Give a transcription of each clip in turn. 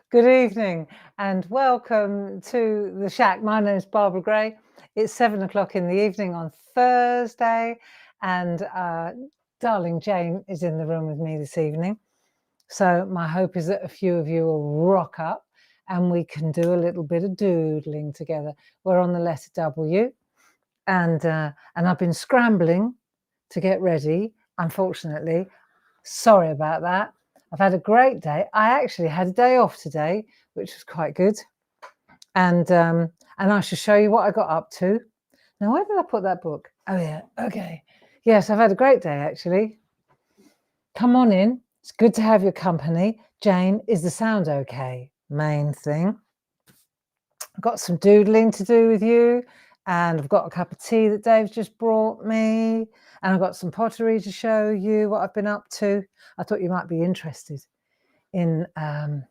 Good evening and welcome to the SHAC. My name is Barbara Gray. It's 7 o'clock in the evening on Thursday, and darling Jane is in the room with me this evening. So my hope is that a few of you will rock up and we can do a little bit of doodling together. We're on the letter W, and I've been scrambling to get ready, unfortunately. Sorry about that. I've had a great day. I actually had a day off today, which was quite good. And I shall show you what I got up to. Now, where did I put that book? Oh, yeah. Okay. Yes, I've had a great day, actually. Come on in. It's good to have your company. Jane, is the sound okay? Main thing. I've got some doodling to do with you. And I've got a cup of tea that Dave's just brought me. And I've got some pottery to show you what I've been up to. I thought you might be interested in a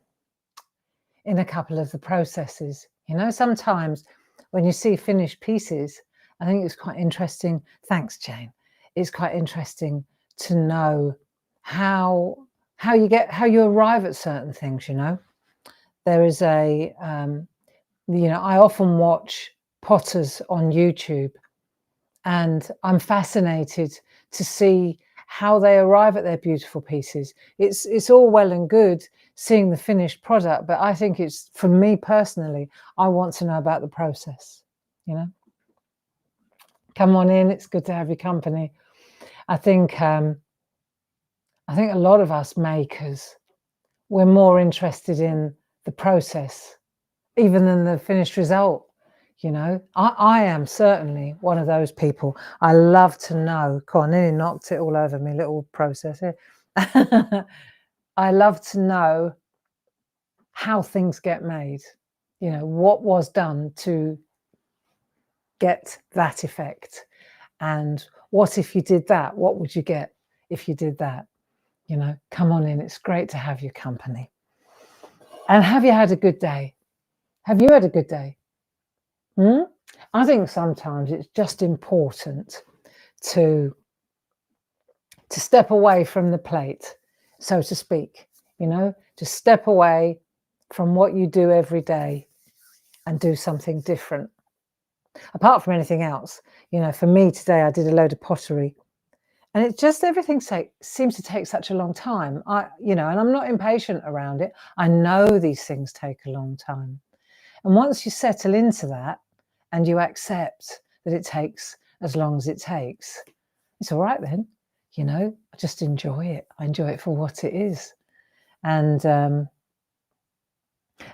couple of the processes. You know, sometimes when you see finished pieces, I think it's quite interesting. Thanks, Jane. It's quite interesting to know how you arrive at certain things. You know, there is a I often watch potters on YouTube, and I'm fascinated to see how they arrive at their beautiful pieces. It's all well and good seeing the finished product, but I think it's, for me personally, I want to know about the process. You know, come on in. It's good to have your company. I think a lot of us makers, we're more interested in the process even than the finished result. You know, I am certainly one of those people. I love to know. God, I nearly knocked it all over me, little process here. I love to know how things get made. You know, what was done to get that effect, and what if you did that? What would you get if you did that? You know, come on in. It's great to have your company. And have you had a good day? Have you had a good day? I think sometimes it's just important to step away from the plate, so to speak, you know, to step away from what you do every day and do something different. Apart from anything else, you know, for me today, I did a load of pottery, and it just, everything seems to take such a long time. And I'm not impatient around it. I know these things take a long time. And once you settle into that and you accept that it takes as long as it takes, it's all right then. You know, I just enjoy it. I enjoy it for what it is. And the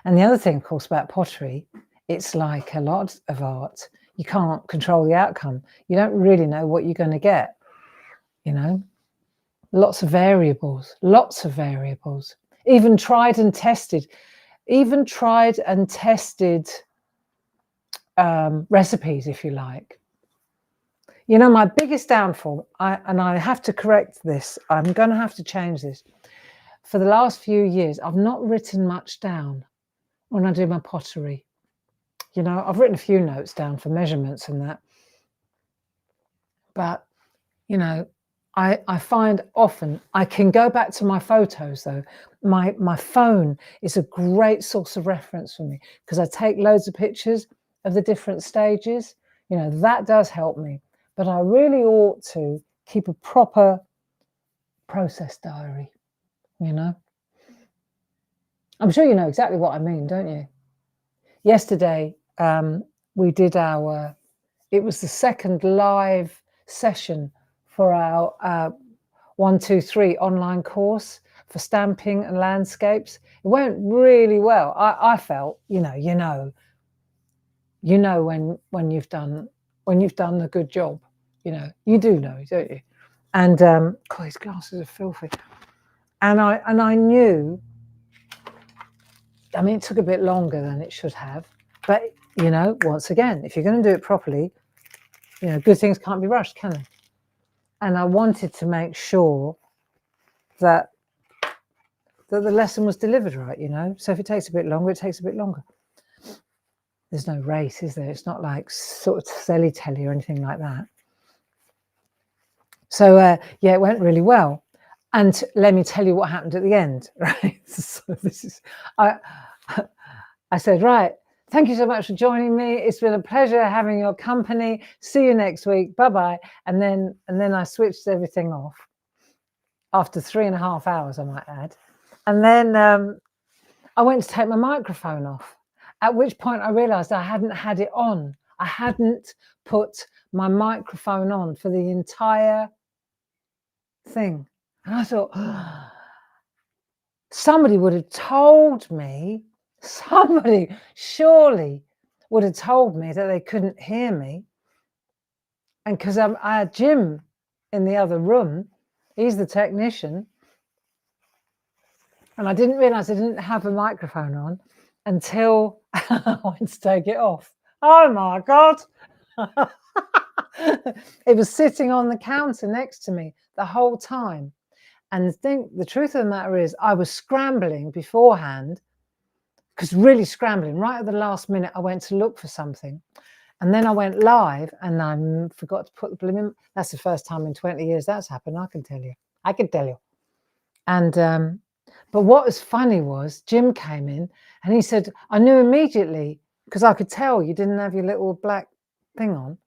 other thing, of course, about pottery, it's like a lot of art. You can't control the outcome. You don't really know what you're going to get. You know, lots of variables. Even tried and tested recipes, if you like. You know, my biggest downfall, and I have to correct this, I'm going to have to change this. For the last few years, I've not written much down when I do my pottery. You know, I've written a few notes down for measurements and that. But, you know, I find often I can go back to my photos, though. My phone is a great source of reference for me because I take loads of pictures of the different stages. You know, that does help me. But I really ought to keep a proper process diary, you know. I'm sure you know exactly what I mean, don't you? Yesterday, we did it was the second live session for our 123 online course for stamping and landscapes. It went really well. I felt, you know when you've done a good job, you know, you do know, don't you? And God, these glasses are filthy. And I knew, I mean, it took a bit longer than it should have, but you know, once again, if you're going to do it properly, you know, good things can't be rushed, can they? And I wanted to make sure that the lesson was delivered right, you know. So if it takes a bit longer, it takes a bit longer. There's no race, is there? It's not like sort of telly or anything like that. So yeah, it went really well. And let me tell you what happened at the end, right? So this is, I said, right, thank you so much for joining me. It's been a pleasure having your company. See you next week. Bye-bye. And then I switched everything off after 3.5 hours, I might add. And then I went to take my microphone off, at which point I realized I hadn't had it on. I hadn't put my microphone on for the entire thing. And I thought, somebody would have told me, somebody surely would have told me that they couldn't hear me. And because I had Jim in the other room, he's the technician. And I didn't realize I didn't have a microphone on until I went to take it off. Oh my God. It was sitting on the counter next to me the whole time. And the truth of the matter is I was scrambling beforehand, because really scrambling. Right at the last minute, I went to look for something. And then I went live and I forgot to put the blooming, that's the first time in 20 years that's happened, I can tell you. I can tell you. And, but what was funny was Jim came in and he said, I knew immediately, because I could tell you didn't have your little black thing on.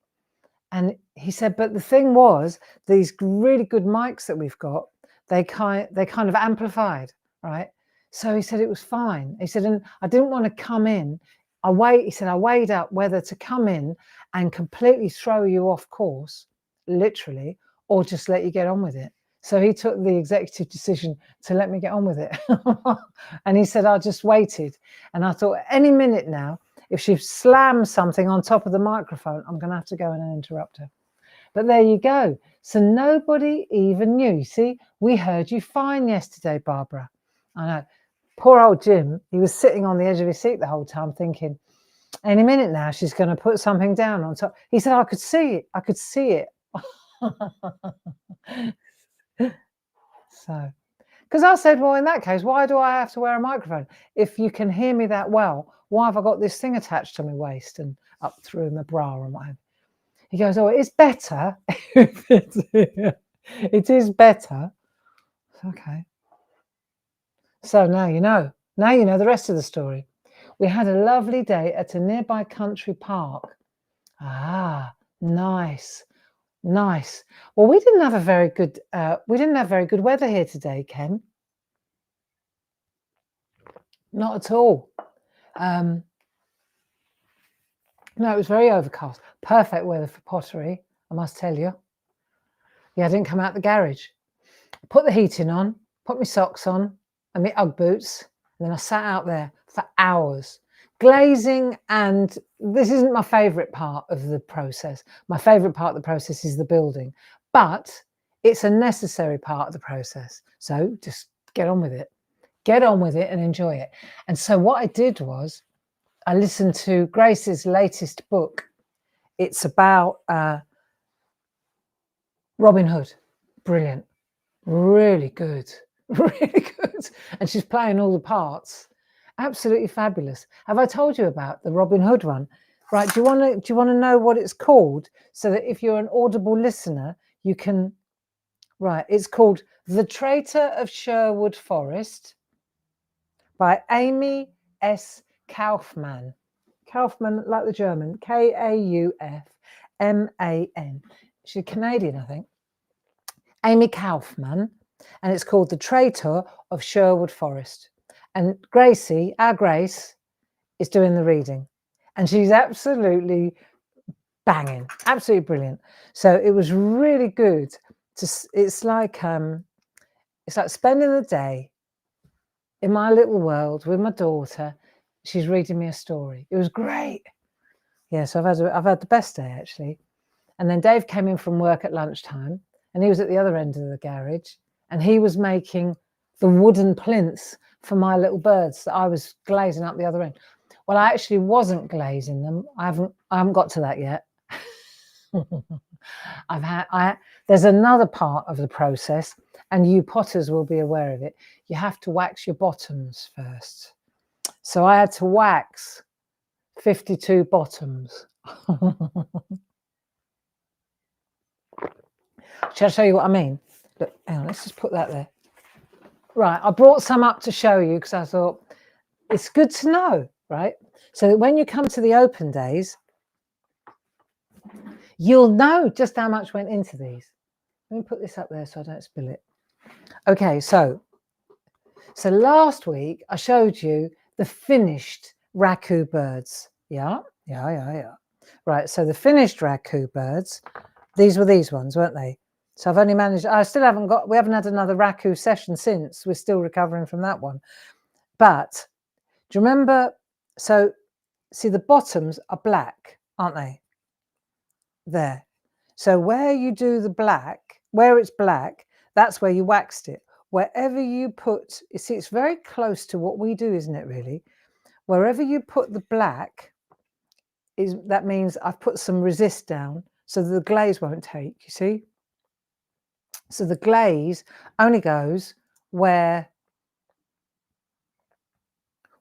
And he said, but the thing was, these really good mics that we've got, they kind of amplified, right? So he said it was fine. He said, and I didn't want to come in. He said, I weighed up whether to come in and completely throw you off course, literally, or just let you get on with it. So he took the executive decision to let me get on with it. And he said, I just waited. And I thought, any minute now, if she slams something on top of the microphone, I'm going to have to go in and interrupt her. But there you go. So nobody even knew. See, we heard you fine yesterday, Barbara. I know. Poor old Jim, he was sitting on the edge of his seat the whole time thinking, any minute now, she's going to put something down on top. He said, I could see it. I could see it. So, because I said, well, in that case, why do I have to wear a microphone? If you can hear me that well, why have I got this thing attached to my waist and up through my bra and whatever? He goes, oh, it's better. It is better. Okay. So now you know. Now you know the rest of the story. We had a lovely day at a nearby country park. Ah, nice. Nice. Well, we didn't have very good weather here today, Ken. Not at all. No, it was very overcast. Perfect weather for pottery, I must tell you. Yeah, I didn't come out the garage. Put the heating on, put my socks on and my Ugg boots. And then I sat out there for hours glazing. And this isn't my favorite part of the process. My favorite part of the process is the building, but it's a necessary part of the process. So just get on with it. Get on with it and enjoy it. And so what I did was I listened to Grace's latest book. It's about Robin Hood. Brilliant. Really good. Really good. And she's playing all the parts. Absolutely fabulous. Have I told you about the Robin Hood one? Right. Do you want to know what it's called, so that if you're an Audible listener, you can. Right. It's called The Traitor of Sherwood Forest by Amy S. Kaufman. Kaufman, like the German, Kaufman. She's Canadian, I think. Amy Kaufman, and it's called The Traitor of Sherwood Forest. And Gracie, our Grace, is doing the reading, and she's absolutely banging, absolutely brilliant. So it was really good. It's like spending the day in my little world with my daughter. She's reading me a story. It was great. Yeah, so I've had the best day actually. And then Dave came in from work at lunchtime, and he was at the other end of the garage, and he was making the wooden plinths for my little birds that I was glazing up the other end. Well, I actually wasn't glazing them. I haven't got to that yet. There's another part of the process, and you potters will be aware of it. You have to wax your bottoms first. So I had to wax 52 bottoms. Shall I show you what I mean? Look, hang on, let's just put that there. Right, I brought some up to show you because I thought it's good to know, right? So that when you come to the open days, you'll know just how much went into these. Let me put this up there so I don't spill it. Okay, so last week I showed you the finished raku birds. Yeah. Right, so the finished raku birds, these were these ones, weren't they? So I've only managed, I still haven't got, we haven't had another raku session since. We're still recovering from that one. But do you remember, so see the bottoms are black, aren't they? There. So where you do the black, where it's black, that's where you waxed it. Wherever you put, you see, it's very close to what we do, isn't it, really? Wherever you put the black, that means I've put some resist down so that the glaze won't take, you see? So the glaze only goes where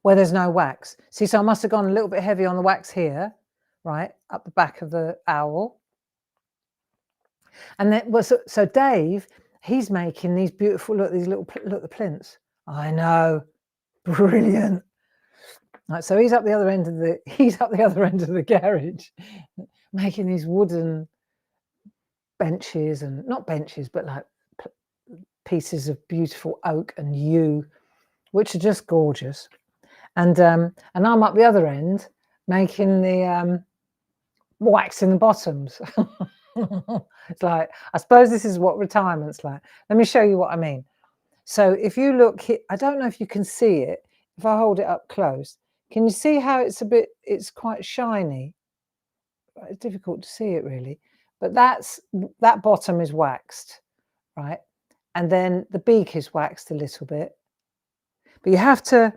there's no wax. See, so I must have gone a little bit heavy on the wax here, right, up the back of the owl. And then, well, so Dave, he's making these beautiful, look, the plinths. I know, brilliant. Right, so he's up the other end of the garage, making these wooden benches, and not benches, but like pieces of beautiful oak and yew, which are just gorgeous. And I'm up the other end making the waxing the bottoms. It's like, I suppose this is what retirement's like. Let me show you what I mean. So if you look here, I don't know if you can see it. If I hold it up close, can you see how it's quite shiny? It's difficult to see it really, but that bottom is waxed, right? And then the beak is waxed a little bit, but you have to,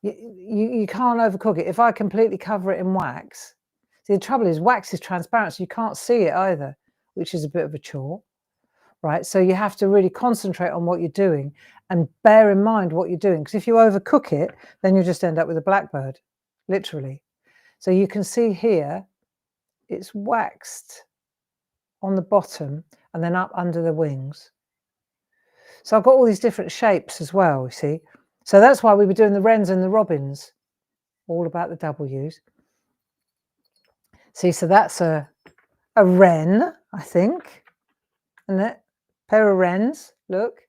you can't overcook it. If I completely cover it in wax, see, the trouble is wax is transparent, so you can't see it either, which is a bit of a chore, right? So you have to really concentrate on what you're doing and bear in mind what you're doing, because if you overcook it, then you just end up with a blackbird, literally. So you can see here, it's waxed on the bottom and then up under the wings. So I've got all these different shapes as well, you see. So that's why we were doing the wrens and the robins, all about the W's. See, so that's a wren, I think, isn't it? Pair of wrens, look.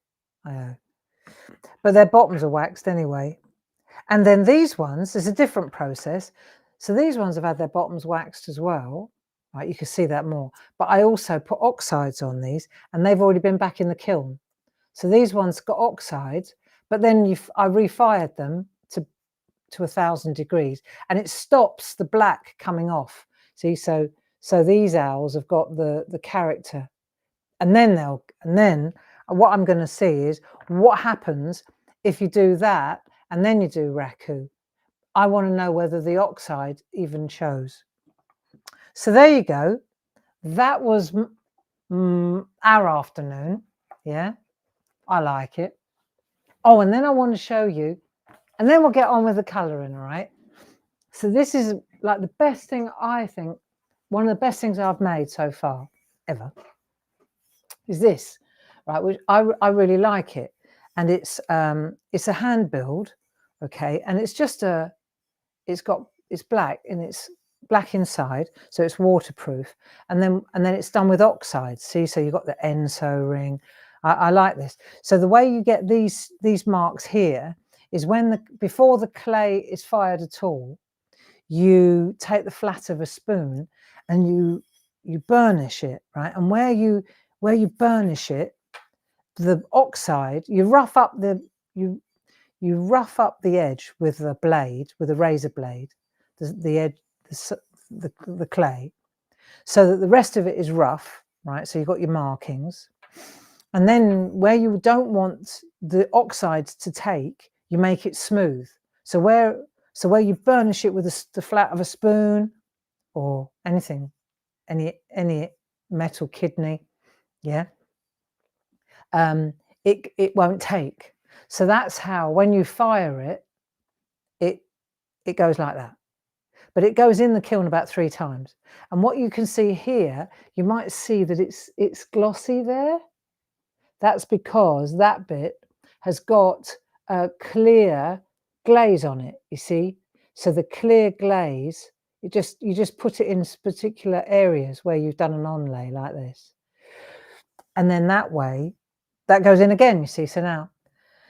I know. But their bottoms are waxed anyway. And then these ones, there's a different process. So these ones have had their bottoms waxed as well. Right, you can see that more. But I also put oxides on these, and they've already been back in the kiln. So these ones got oxides, but then I refired them to 1,000 degrees, and it stops the black coming off. See, so these owls have got the character, and then what I'm going to see is what happens if you do that and then you do raku. I want to know whether the oxide even shows. So there you go. That was our afternoon. Yeah, I like it. Oh, and then I want to show you, and then we'll get on with the colouring, all right? So this is like the best thing, I think, one of the best things I've made so far, ever, is this, right? Which I really like it. And it's a hand build, okay? And it's just it's black, and it's black inside, so it's waterproof. And then it's done with oxides. See, so you've got the Enso ring. I like this. So the way you get these marks here is before the clay is fired at all, you take the flat of a spoon and you burnish it, right? And where you burnish it, the oxide, you rough up the edge with a blade, with a razor blade, the edge, the clay, so that the rest of it is rough, right? So you've got your markings. And then where you don't want the oxides to take, you make it smooth. So where you burnish it with the flat of a spoon or anything, any metal kidney, yeah, it won't take. So that's how, when you fire it, it goes like that. But it goes in the kiln about 3 times. And what you can see here, you might see that it's glossy there. That's because that bit has got a clear glaze on it, you see. So the clear glaze, you just put it in particular areas where you've done an onlay like this. And then that way, that goes in again, you see. So now,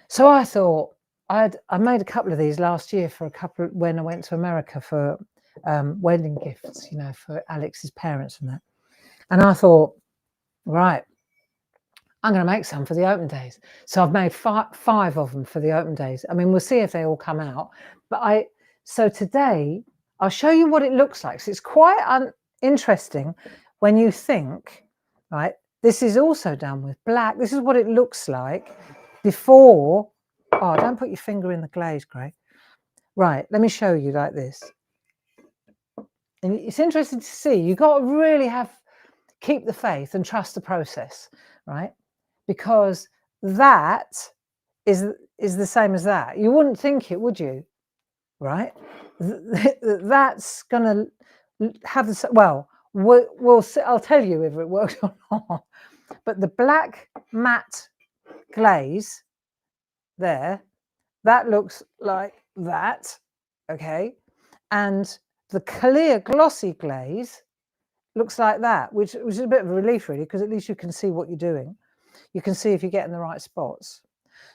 so I thought, I made a couple of these last year for when I went to America for wedding gifts, you know, for Alex's parents and that. And I thought, right, I'm going to make some for the open days. So I've made five of them for the open days. I mean, we'll see if they all come out. But so today I'll show you what it looks like. So it's quite interesting when you think, right, this is also done with black. This is what it looks like before. Oh, don't put your finger in the glaze, Gray. Right, let me show you like this. And it's interesting to see. You've got to really keep the faith and trust the process, right? Because that is the same as that. You wouldn't think it, would you? Right? That's going to have the, well, we'll see, I'll tell you if it works or not. But the black matte glaze there, that looks like that, okay? And the clear glossy glaze looks like that, which is a bit of a relief really, because at least you can see what you're doing. You can see if you're getting the right spots.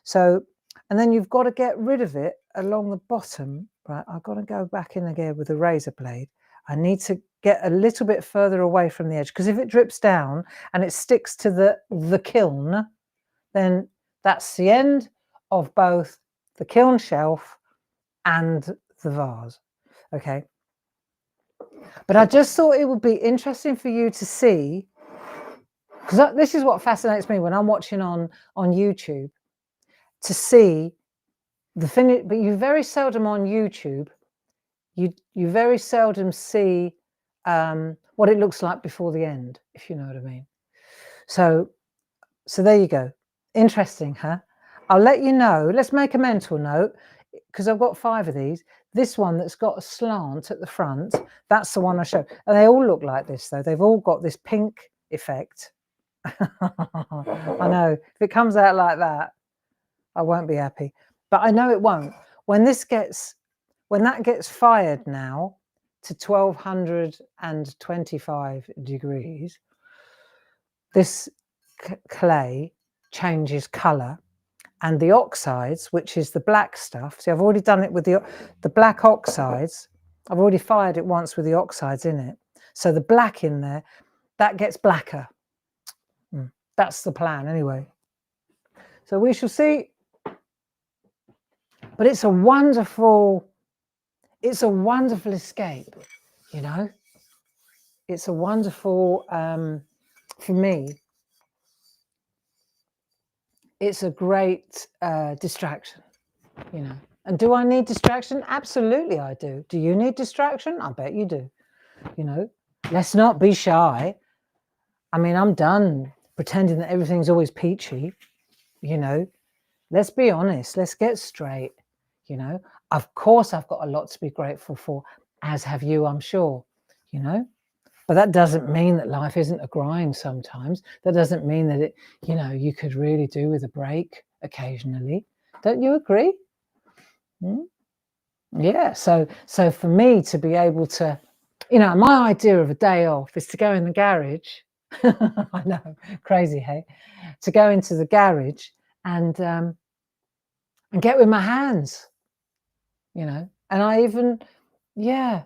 So, and then you've got to get rid of it along the bottom, right? I've got to go back in again with a razor blade. I need to get a little bit further away from the edge, because if it drips down and it sticks to the kiln, then that's the end of both the kiln shelf and the vase, okay? But I just thought it would be interesting for you to see, because this is what fascinates me when I'm watching on YouTube, to see the finish. But you very seldom on YouTube, you very seldom see what it looks like before the end, if you know what I mean. So there you go. Interesting, huh? I'll let you know. Let's make a mental note, because I've got 5 of these. This one that's got a slant at the front, that's the one I showed. And they all look like this, though. They've all got this pink effect. I know. If it comes out like that, I won't be happy. But I know it won't. When that gets fired now to 1225 degrees, this clay changes colour. And the oxides, which is the black stuff. See, I've already done it with the black oxides. I've already fired it once with the oxides in it. So the black in there, that gets blacker. That's the plan anyway. So we shall see. But it's a wonderful escape, you know. It's a wonderful, for me, it's a great distraction, you know. And do I need distraction? Absolutely I do. Do you need distraction? I bet you do. You know, let's not be shy. I mean, I'm done pretending that everything's always peachy, you know. Let's be honest. Let's get straight, you know. Of course, I've got a lot to be grateful for, as have you, I'm sure, you know. But that doesn't mean that life isn't a grind sometimes. That doesn't mean that it, you know, you could really do with a break occasionally. Don't you agree? Yeah. So for me to be able to, you know, my idea of a day off is to go in the garage. I know, crazy, hey? To go into the garage and get with my hands, you know. And I even, yeah.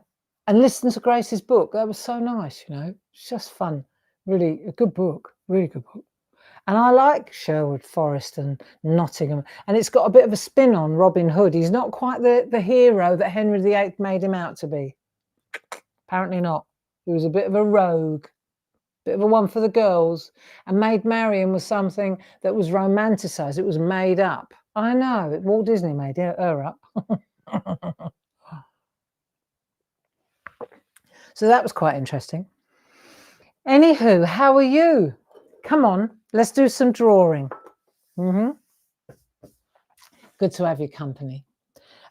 And listen to Grace's book. That was so nice, you know. It's just fun. Really a good book. Really good book. And I like Sherwood Forest and Nottingham. And it's got a bit of a spin on Robin Hood. He's not quite the hero that Henry VIII made him out to be. Apparently not. He was a bit of a rogue. Bit of a one for the girls. And Maid Marian was something that was romanticised. It was made up. I know. Walt Disney made her up. So that was quite interesting. Anywho, how are you? Come on, let's do some drawing. Good to have your company.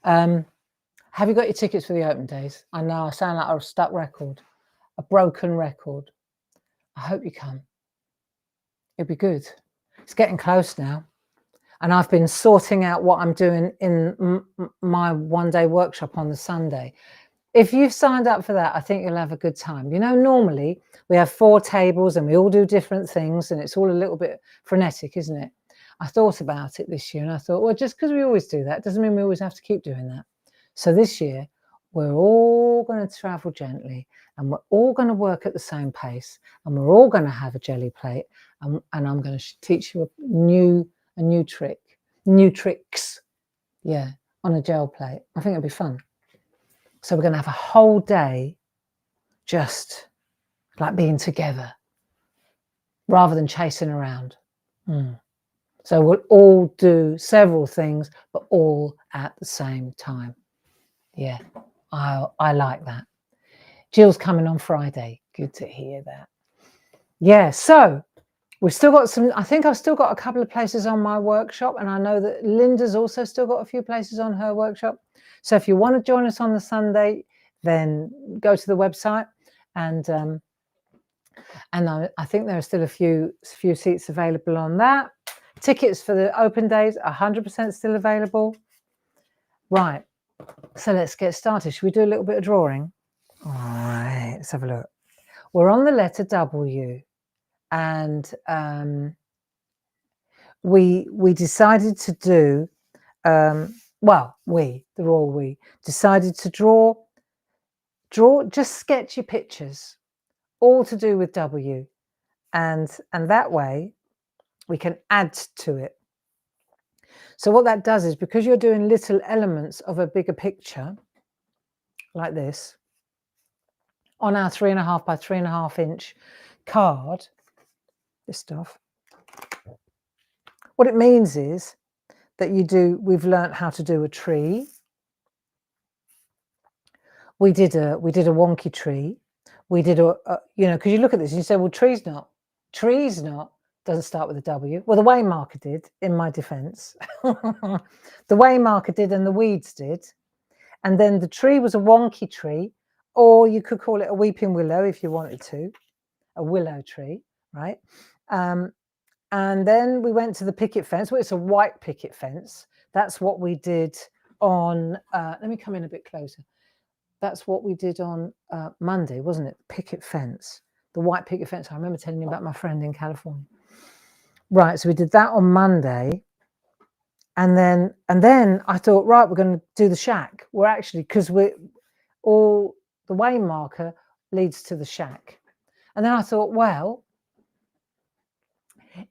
Have you got your tickets for the open days? I know I sound like a stuck record, a broken record. I hope you come. It'll be good. It's getting close now. And I've been sorting out what I'm doing in my one-day workshop on the Sunday. If you've signed up for that, I think you'll have a good time. You know, normally we have 4 tables and we all do different things and it's all a little bit frenetic, isn't it? I thought about it this year and I thought, well, just because we always do that doesn't mean we always have to keep doing that. So this year, we're all going to travel gently and we're all going to work at the same pace and we're all going to have a jelly plate and I'm going to teach you a new trick, new tricks, yeah, on a gel plate. I think it'll be fun. So we're going to have a whole day just like being together rather than chasing around. So we'll all do several things, but all at the same time. Yeah, I like that. Jill's coming on Friday. Good to hear that. Yeah, so we've still got some, I think I've still got a couple of places on my workshop, and I know that Linda's also still got a few places on her workshop. So if you want to join us on the Sunday, then go to the website and I think there are still a few seats available on that. Tickets for the open days are 100% still available. Right, so let's get started. Should we do a little bit of drawing? All right, let's have a look. We're on the letter W, and we decided to do, well, the royal we decided to draw just sketchy pictures, all to do with W, and that way we can add to it. So what that does is, because you're doing little elements of a bigger picture like this on our 3.5 by 3.5 inch card, this stuff, what it means is that we've learnt how to do a tree. We did a wonky tree. We did you know, because you look at this and you say, well, trees not doesn't start with a W. Well, the waymarker did, in my defense. The waymarker did and the weeds did. And then the tree was a wonky tree, or you could call it a weeping willow if you wanted to, a willow tree, right? And then we went to the picket fence. Well, it's a white picket fence. That's what we did on, let me come in a bit closer. That's what we did on Monday, wasn't it? Picket fence, the white picket fence. I remember telling you about my friend in California. Right, so we did that on Monday. And then I thought, right, we're going to do the shack. We're actually, because the way marker leads to the shack. And then I thought, well,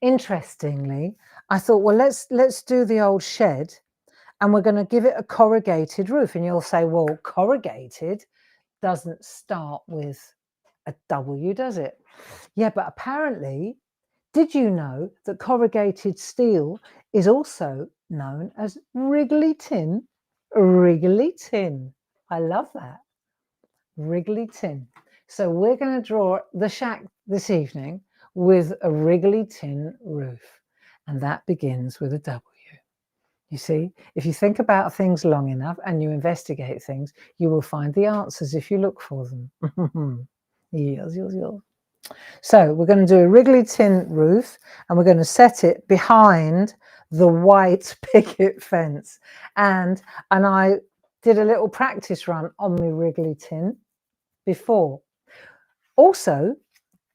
interestingly, I thought, well, let's do the old shed, and we're going to give it a corrugated roof. And you'll say, well, corrugated doesn't start with a W, does it? Yeah, but apparently, did you know that corrugated steel is also known as wriggly tin? Wriggly tin. I love that. Wriggly tin. So we're going to draw the shack this evening with a wriggly tin roof. And that begins with a W. You see, if you think about things long enough and you investigate things, you will find the answers if you look for them. Yes. So we're going to do a wriggly tin roof, and we're going to set it behind the white picket fence. And I did a little practice run on my wriggly tin before. Also,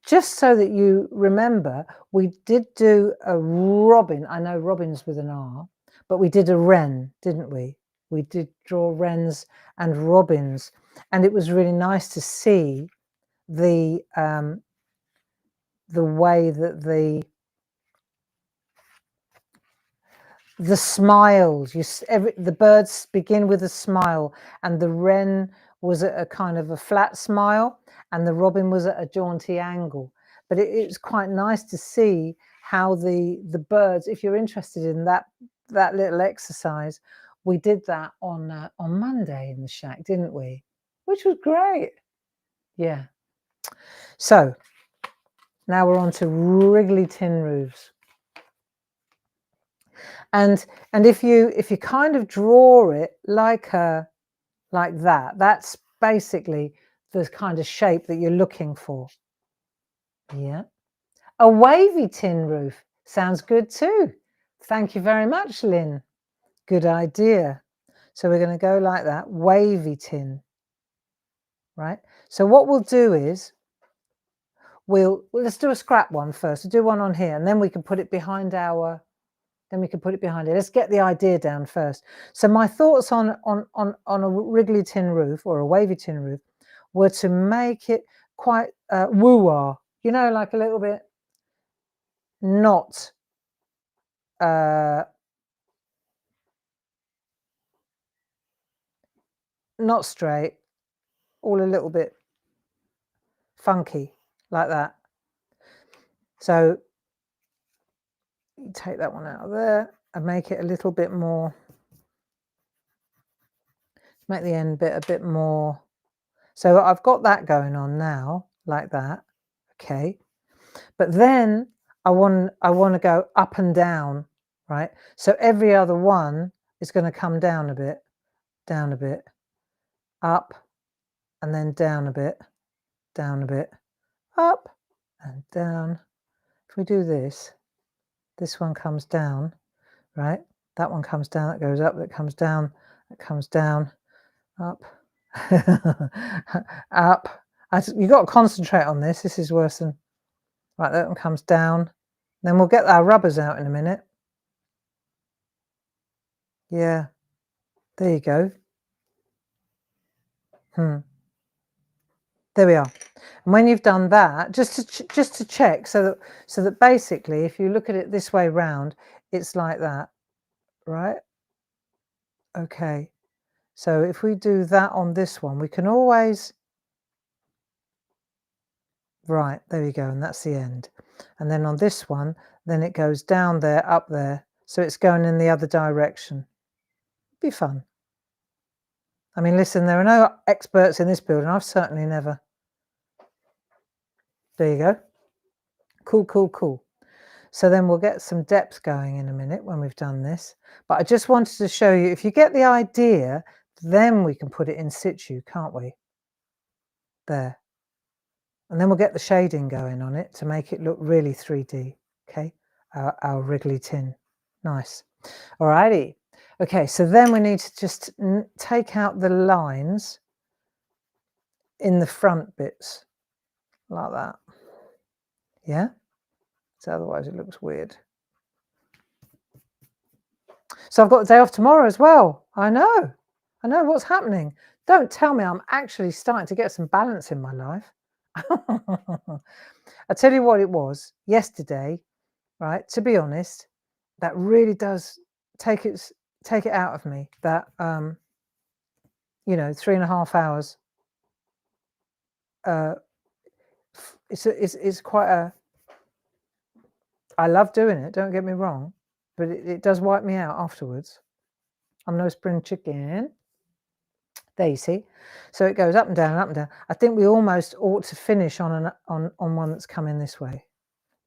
just so that you remember, we did do a robin. I know robins with an R, but we did a wren, didn't we? We did draw wrens and robins, and it was really nice to see the way that the smiles, the birds begin with a smile, and the wren was at a kind of a flat smile, and the robin was at a jaunty angle. But it's quite nice to see how the birds, if you're interested in that little exercise, we did that on Monday in the shack, didn't we? Which was great. Yeah. So now we're on to wriggly tin roofs. And if you kind of draw it like that, that's basically the kind of shape that you're looking for. Yeah. A wavy tin roof sounds good too. Thank you very much, Lynn. Good idea. So we're going to go like that, wavy tin, right? So what we'll do is let's do a scrap one first. We'll do one on here, and then we can put it behind our. Then we can put it behind it. Let's get the idea down first. So my thoughts on a wriggly tin roof or a wavy tin roof were to make it quite woo-wah, you know, like a little bit not not straight, all a little bit funky like that. So you take that one out of there and make it a little bit more, make the end bit a bit more. So I've got that going on now, like that, okay. But then I want to go up and down, right? So every other one is going to come down a bit, up, and then down a bit, up and down. If we do this, this one comes down, right? That one comes down, that goes up, that comes down, up, up. You've got to concentrate on this. This is worse than, right, that one comes down. Then we'll get our rubbers out in a minute. Yeah, there you go. There we are. And when you've done that, just to check, so that basically, if you look at it this way round, it's like that, right? Okay. So if we do that on this one, we can always, right, there we go, and that's the end. And then on this one, then it goes down there, up there, so it's going in the other direction. Be fun. I mean, listen, there are no experts in this building. I've certainly never. There you go. Cool, cool, cool. So then we'll get some depth going in a minute when we've done this. But I just wanted to show you, if you get the idea, then we can put it in situ, can't we? There. And then we'll get the shading going on it to make it look really 3D, okay? Our wriggly tin. Nice. Alrighty. Okay, so then we need to just take out the lines in the front bits, like that. Yeah? So otherwise it looks weird. So I've got a day off tomorrow as well. I know what's happening. Don't tell me I'm actually starting to get some balance in my life. I tell you what it was yesterday, right? To be honest, that really does take it out of me. That 3.5 hours. It's quite a. I love doing it. Don't get me wrong, but it does wipe me out afterwards. I'm no spring chicken. There you see. So it goes up and down, up and down. I think we almost ought to finish on one that's coming this way,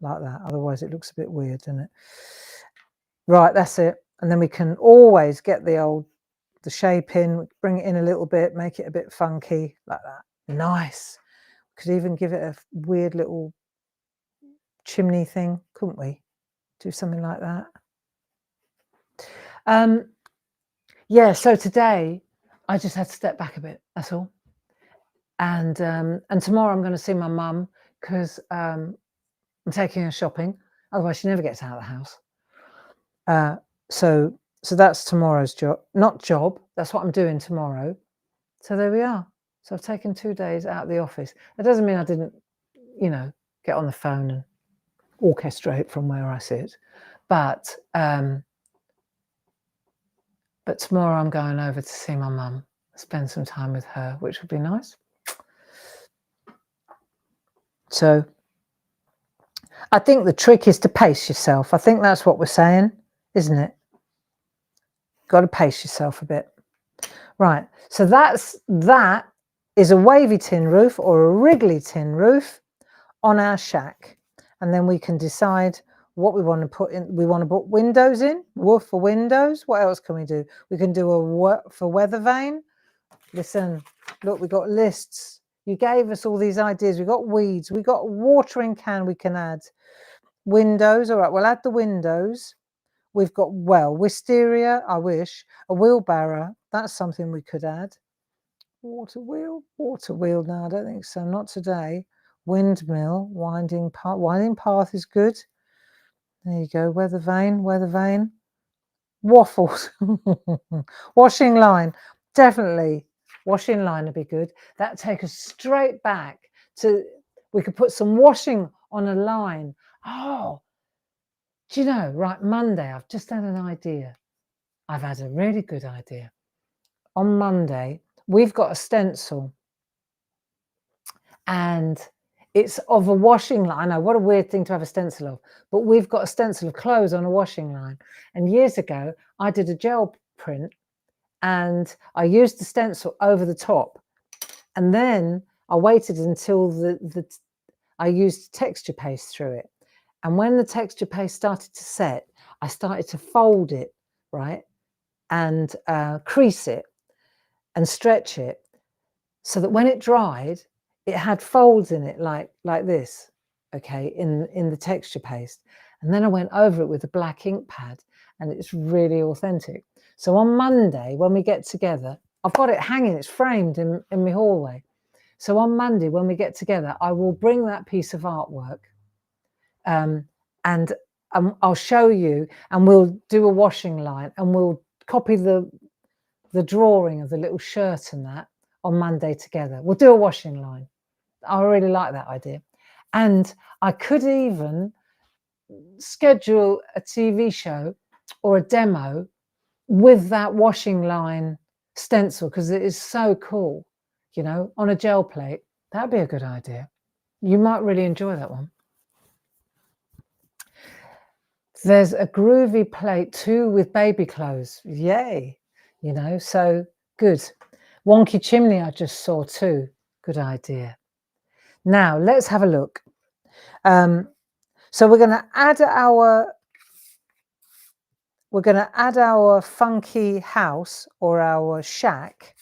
like that. Otherwise, it looks a bit weird, doesn't it? Right, that's it. And then we can always get the shape in, bring it in a little bit, make it a bit funky, like that. Nice. Could even give it a weird little chimney thing, couldn't we? Do something like that. Yeah, so today I just had to step back a bit, that's all. And tomorrow I'm going to see my mum because I'm taking her shopping. Otherwise she never gets out of the house. So that's tomorrow's job. Not job, that's what I'm doing tomorrow. So there we are. So I've taken 2 days out of the office. That doesn't mean I didn't, get on the phone and orchestrate from where I sit. But tomorrow I'm going over to see my mum, spend some time with her, which would be nice. So I think the trick is to pace yourself. I think that's what we're saying, isn't it? Got to pace yourself a bit. Right, so that is a wavy tin roof or a wriggly tin roof on our shack. And then we can decide what we want to put in. We want to put windows in, woof for windows. What else can we do? We can do a for weather vane. Listen, look, we got lists. You gave us all these ideas. We got weeds. We got a watering can we can add. Windows. All right, we'll add the windows. We've got, well, wisteria, I wish. A wheelbarrow, that's something we could add. Water wheel, no, I don't think so, not today. Windmill, winding path is good. There you go, weather vane. Waffles, washing line, definitely. Washing line would be good. That'd take us straight back to, we could put some washing on a line. Oh, do you know, right, Monday, I've just had an idea. I've had a really good idea. On Monday, we've got a stencil and it's of a washing line. I know, what a weird thing to have a stencil of, but we've got a stencil of clothes on a washing line. And years ago, I did a gel print and I used the stencil over the top. And then I waited until I used texture paste through it. And when the texture paste started to set, I started to fold it, right? And crease it and stretch it so that when it dried, it had folds in it like this, okay, in the texture paste. And then I went over it with a black ink pad and it's really authentic. So on Monday, when we get together, I've got it hanging, it's framed in my hallway. So on Monday, when we get together, I will bring that piece of artwork and I'll show you, and we'll do a washing line and we'll copy the drawing of the little shirt and that on Monday together. We'll do a washing line. I really like that idea. And I could even schedule a TV show or a demo with that washing line stencil because it is so cool, you know, on a gel plate. That'd be a good idea. You might really enjoy that one. There's a groovy plate too with baby clothes. Yay, you know, so good. Wonky chimney I just saw too. Good idea. Now let's have a look. So we're going to add our funky house or our shack.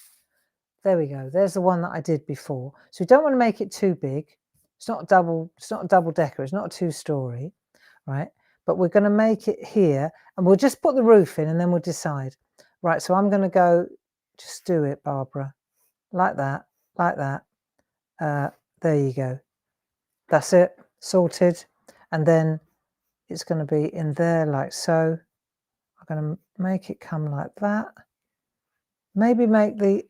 There we go. There's the one that I did before. So we don't want to make it too big. It's not a double decker. It's not a 2-story, right? But we're going to make it here and we'll just put the roof in and then we'll decide. Right, so I'm going to go, just do it, Barbara. Like that, like that. There you go. That's it, sorted. And then it's going to be in there like so. I'm going to make it come like that. Maybe make the,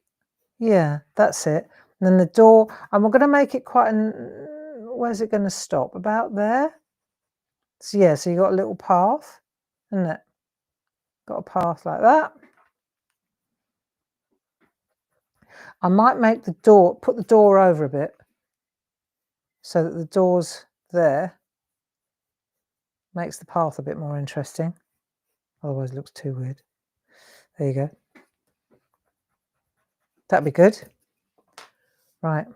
yeah, that's it. And then the door, and we're going to make it quite where's it going to stop? About there. So yeah, so you got a little path, isn't it? Got a path like that. I might make the door, put the door over a bit so that the door's there. Makes the path a bit more interesting. Otherwise it looks too weird. There you go. That'd be good. Right.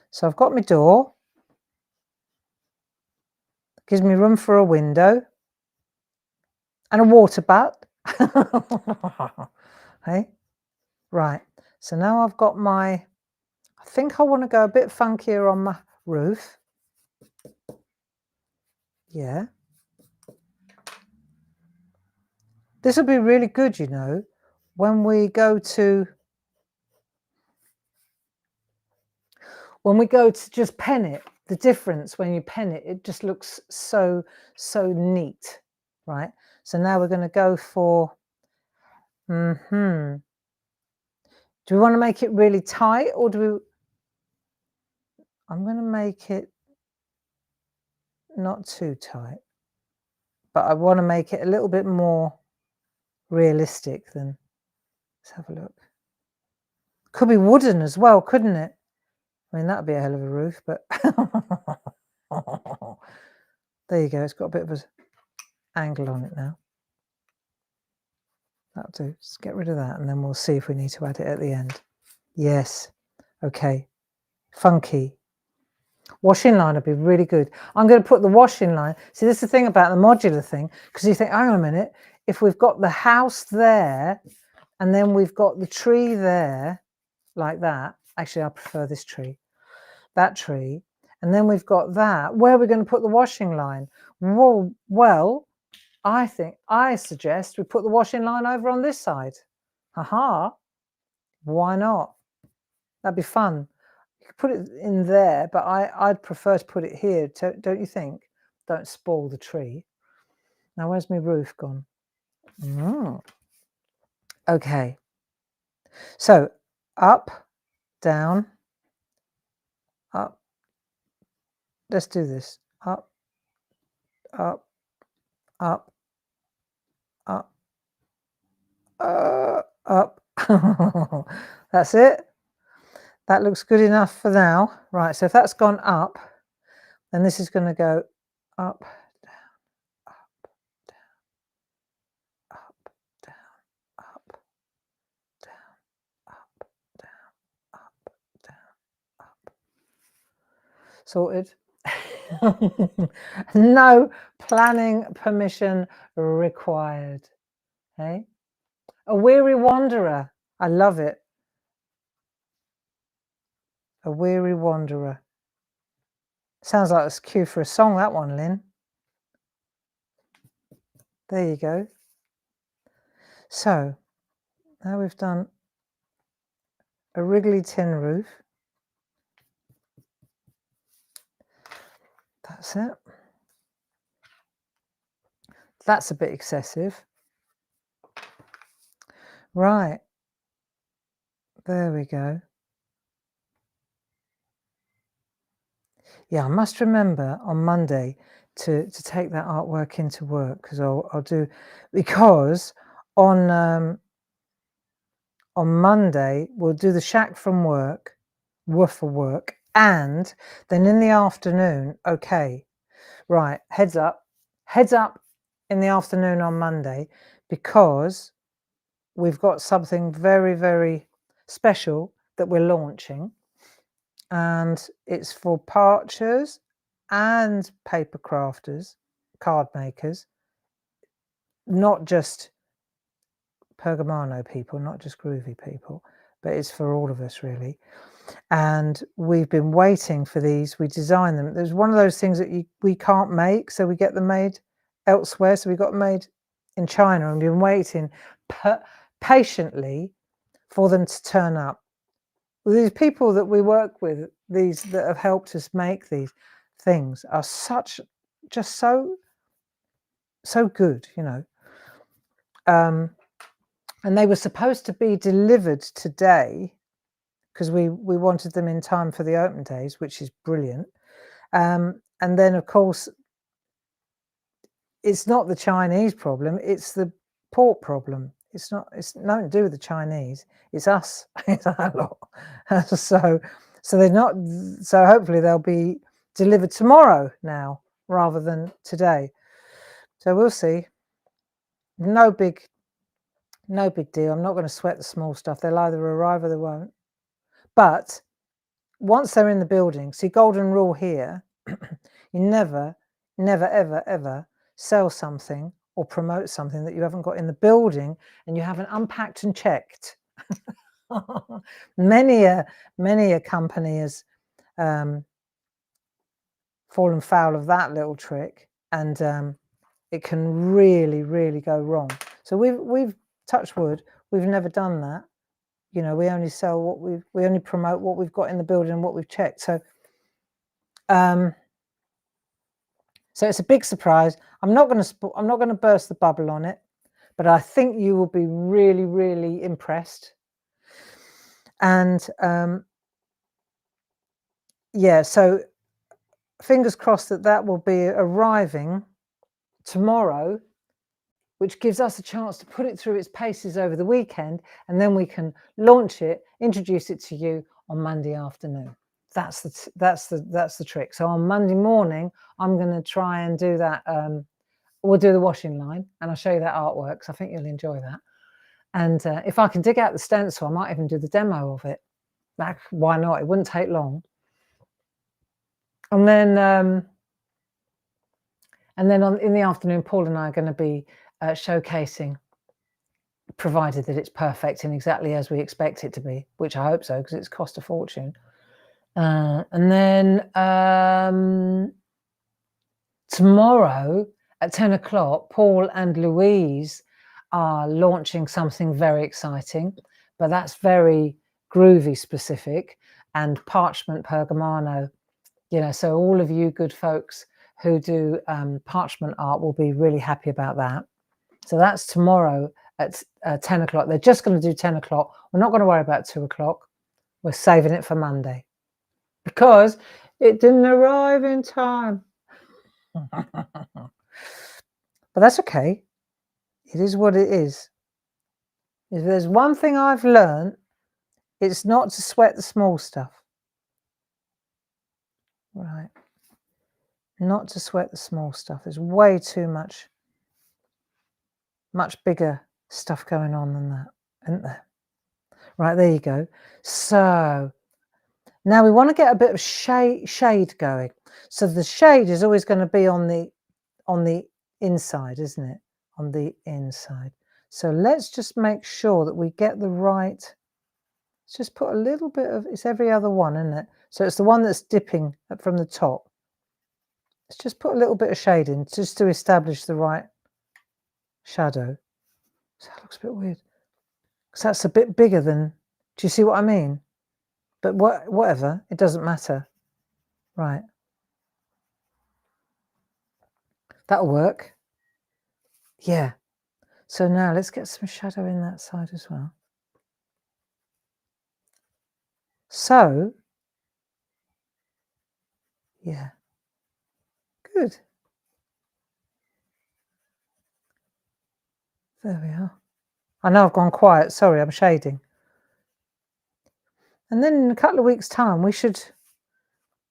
So I've got my door. Gives me room for a window. And a water butt. Hey? Right. So now I've got my, I think I want to go a bit funkier on my roof. Yeah. This will be really good, you know, when we go to just pen it. The difference when you pen it, it just looks so neat, right? So now we're going to go for, do we want to make it really tight or do we, I'm going to make it not too tight, but I want to make it a little bit more realistic than, let's have a look. Could be wooden as well, couldn't it? I mean, that'd be a hell of a roof, but there you go. It's got a bit of an angle on it now. That'll do. Just get rid of that and then we'll see if we need to add it at the end. Yes. Okay. Funky. Washing line would be really good. I'm going to put the washing line. See, this is the thing about the modular thing, because you think, hang on a minute, if we've got the house there and then we've got the tree there, like that. Actually, I prefer this tree, that tree. And then we've got that. Where are we going to put the washing line? Well, I suggest we put the washing line over on this side. Haha, why not? That'd be fun. You could put it in there, but I'd prefer to put it here, don't you think? Don't spoil the tree. Now, where's my roof gone? Okay. So, up, down, up. Let's do this. Up, up, up, up, up. That's it. That looks good enough for now. Right, so if that's gone up, then this is going to go up, down, up, down, up, down, up, down, up, down, up, down, up. Sorted. No planning permission required. Hey? A weary wanderer. I love it. A weary wanderer. Sounds like it's cue for a song, that one, Lynn. There you go. So, now we've done a wriggly tin roof. That's it. That's a bit excessive. Right. There we go. Yeah, I must remember on Monday to take that artwork into work, because I'll do, because on Monday we'll do the shack from work, for work, and then in the afternoon, okay, right, heads up in the afternoon on Monday, because we've got something very, very special that we're launching, and it's for parchers and paper crafters, card makers, not just Pergamano people, not just groovy people, but it's for all of us really. And we've been waiting for these. We designed them. There's one of those things that we can't make, so we get them made elsewhere. So we got them made in China, and we've been waiting patiently for them to turn up. These people that we work with, these that have helped us make these things, are just so good, you know. And they were supposed to be delivered today, because we wanted them in time for the open days, which is brilliant. And then, of course, it's not the Chinese problem; it's the port problem. It's nothing to do with the Chinese. It's us. It's our lot. So they're not. So hopefully they'll be delivered tomorrow now rather than today. So we'll see. No big deal. I'm not going to sweat the small stuff. They'll either arrive or they won't. But once they're in the building, see, golden rule here: you never, ever sell something or promote something that you haven't got in the building and you haven't unpacked and checked. Many a company has fallen foul of that little trick, and it can really go wrong. So we've touched wood, we've never done that. You know, we only sell what we only promote what we've got in the building and what we've checked. So so it's a big surprise. I'm not going to burst the bubble on it, but I think you will be really impressed. And yeah, so fingers crossed that will be arriving tomorrow, which gives us a chance to put it through its paces over the weekend, and then we can launch it, introduce it to you on Monday afternoon. That's the trick. So on Monday morning, I'm going to try and do that. We'll do the washing line, and I'll show you that artwork, because I think you'll enjoy that. And if I can dig out the stencil, I might even do the demo of it. Why not? It wouldn't take long. And then in the afternoon, Paul and I are going to be showcasing, provided that it's perfect and exactly as we expect it to be, which I hope so, because it's cost a fortune. And then tomorrow at 10 o'clock, Paul and Louise are launching something very exciting, but that's very groovy specific, and parchment pergamano, you know, so all of you good folks who do parchment art will be really happy about that. So that's tomorrow at 10 o'clock. They're just going to do 10 o'clock. We're not going to worry about 2 o'clock. We're saving it for Monday because it didn't arrive in time. But that's okay. It is what it is. If there's one thing I've learned, it's not to sweat the small stuff. Right. Not to sweat the small stuff. There's way too much bigger stuff going on than that, isn't there? Right, there you go. So now we want to get a bit of shade going. So the shade is always going to be on the inside, isn't it? On the inside. So let's just make sure that we get the right. Let's just put a little bit of, it's every other one, isn't it? So it's the one that's dipping from the top. Let's just put a little bit of shade in just to establish the right shadow. So that looks a bit weird. Because that's a bit bigger than, do you see what I mean? But whatever, it doesn't matter. Right. That'll work. Yeah. So now let's get some shadow in that side as well. So, yeah. Good. There we are. I know I've gone quiet. Sorry, I'm shading. And then in a couple of weeks' time, we should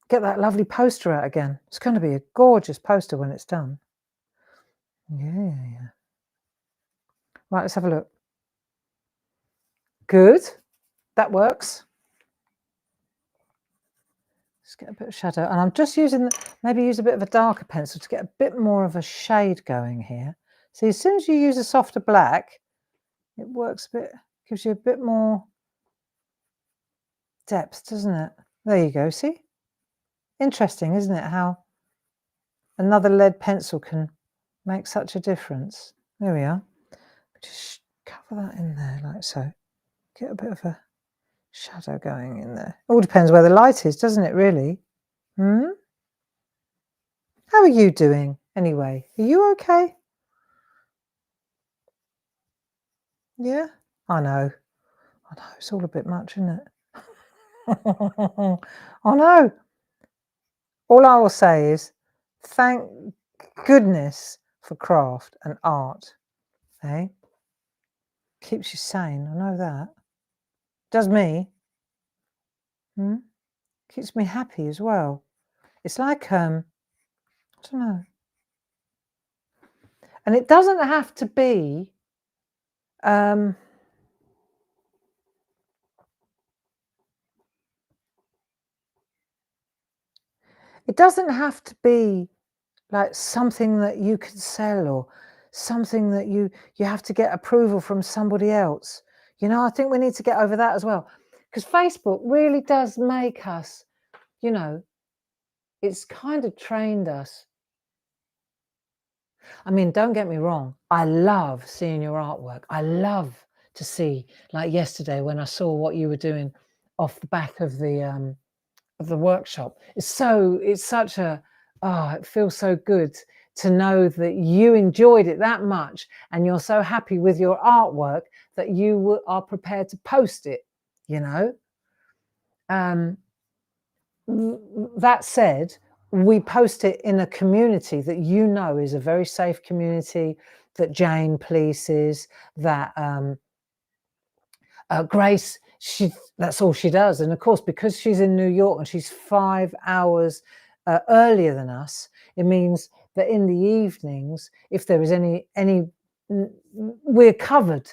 get that lovely poster out again. It's going to be a gorgeous poster when it's done. Yeah. Right, let's have a look. Good. That works. Let's get a bit of shadow. And I'm just using, maybe use a bit of a darker pencil to get a bit more of a shade going here. See, as soon as you use a softer black, it works a bit, gives you a bit more depth, doesn't it? There you go, see? Interesting, isn't it, how another lead pencil can make such a difference. There we are. Just cover that in there like so. Get a bit of a shadow going in there. All depends where the light is, doesn't it, really? How are you doing, anyway? Are you okay? Yeah? I know, it's all a bit much, isn't it? I know. All I will say is, thank goodness for craft and art, eh? Keeps you sane, I know that. Does me. Keeps me happy as well. It's like, I don't know. And it doesn't have to be, it doesn't have to be like something that you can sell or something that you have to get approval from somebody else. You know, I think we need to get over that as well. Because Facebook really does make us, you know, it's kind of trained us. I mean, don't get me wrong. I love seeing your artwork. I love to see, like yesterday when I saw what you were doing off the back of the workshop. It's such a, it feels so good to know that you enjoyed it that much and you're so happy with your artwork that you are prepared to post it, you know. That said, we post it in a community that you know is a very safe community, that Jane polices, that Grace, that's all she does. And of course, because she's in New York and she's 5 hours earlier than us, it means that in the evenings, if there is any, we're covered.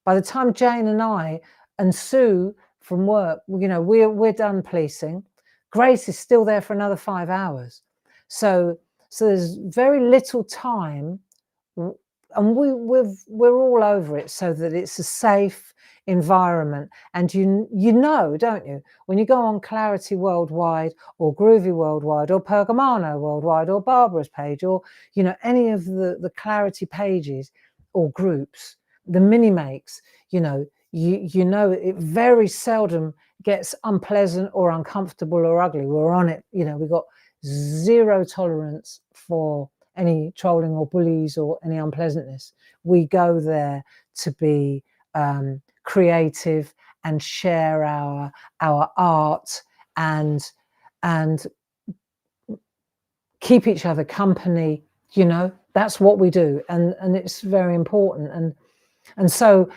By the time Jane and I and Sue from work, you know, we're done policing. Grace is still there for another 5 hours. So there's very little time, and we're all over it so that it's a safe, environment. And you know, don't you, when you go on Clarity Worldwide or Groovy Worldwide or Pergamano Worldwide or Barbara's page, or, you know, any of the Clarity pages or groups, the mini makes, you know, you know, it very seldom gets unpleasant or uncomfortable or ugly. We're on it, you know, we've got zero tolerance for any trolling or bullies or any unpleasantness. We go there to be creative and share our art and keep each other company. You know, that's what we do, and it's very important. And so,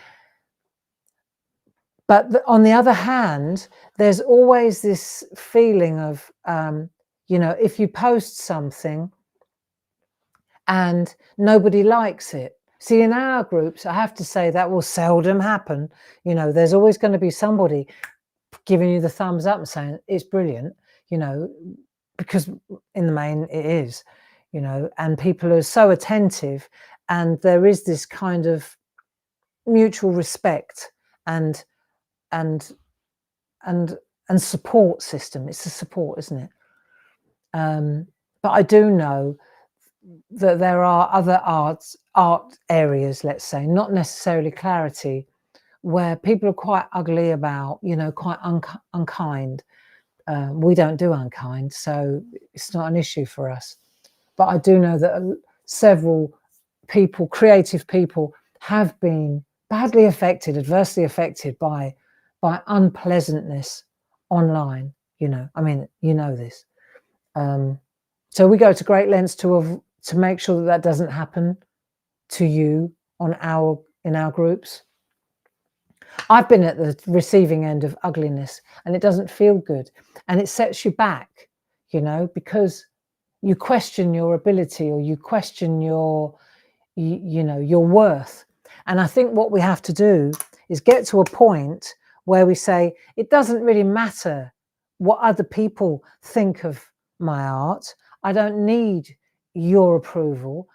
but on the other hand, there's always this feeling of you know, if you post something and nobody likes it. See, in our groups, I have to say that will seldom happen. You know, there's always going to be somebody giving you the thumbs up and saying it's brilliant, you know, because in the main it is, you know, and people are so attentive, and there is this kind of mutual respect and support system. It's a support, isn't it? But I do know that there are other art areas, let's say, not necessarily Clarity, where people are quite ugly about, you know, quite unkind. We don't do unkind, so it's not an issue for us. But I do know that several people, creative people, have been badly affected, adversely affected by unpleasantness online. You know, I mean, you know this. So we go to great lengths to make sure that that doesn't happen to you in our groups. I've been at the receiving end of ugliness, and it doesn't feel good, and it sets you back, you know, because you question your ability, or you question your, you know, your worth. And I think what we have to do is get to a point where we say, it doesn't really matter what other people think of my art. I don't need your approval.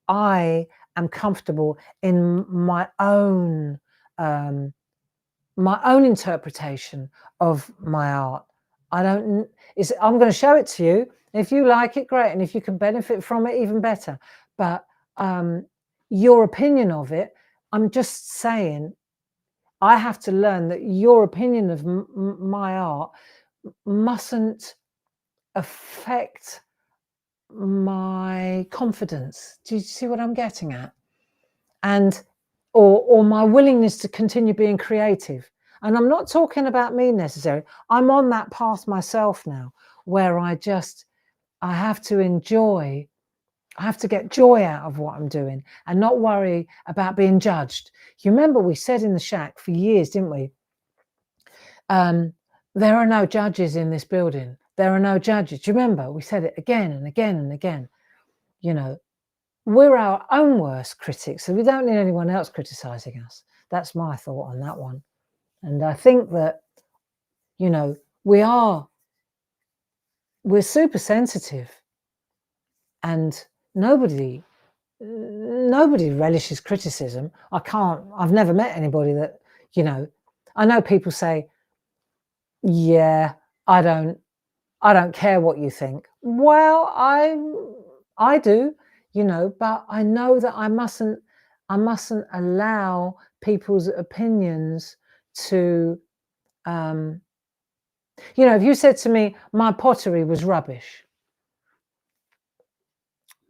I am comfortable in my own interpretation of my art. I'm going to show it to you. If you like it, great, and if you can benefit from it, even better. But your opinion of it, I'm just saying, I have to learn that your opinion of my art mustn't affect my confidence. Do you see what I'm getting at? And or my willingness to continue being creative. And I'm not talking about me necessarily. I'm on that path myself now, where I have to enjoy, I have to get joy out of what I'm doing and not worry about being judged. You remember we said in the SHAC for years, didn't we? There are no judges in this building. There are no judges. Do you remember? We said it again and again and again. You know, we're our own worst critics, so we don't need anyone else criticizing us. That's my thought on that one. And I think that, you know, we're super sensitive, and nobody relishes criticism. I've never met anybody that, you know, I know people say, yeah, I don't care what you think. Well, I do, you know, but I know that I mustn't allow people's opinions to, you know, if you said to me, my pottery was rubbish,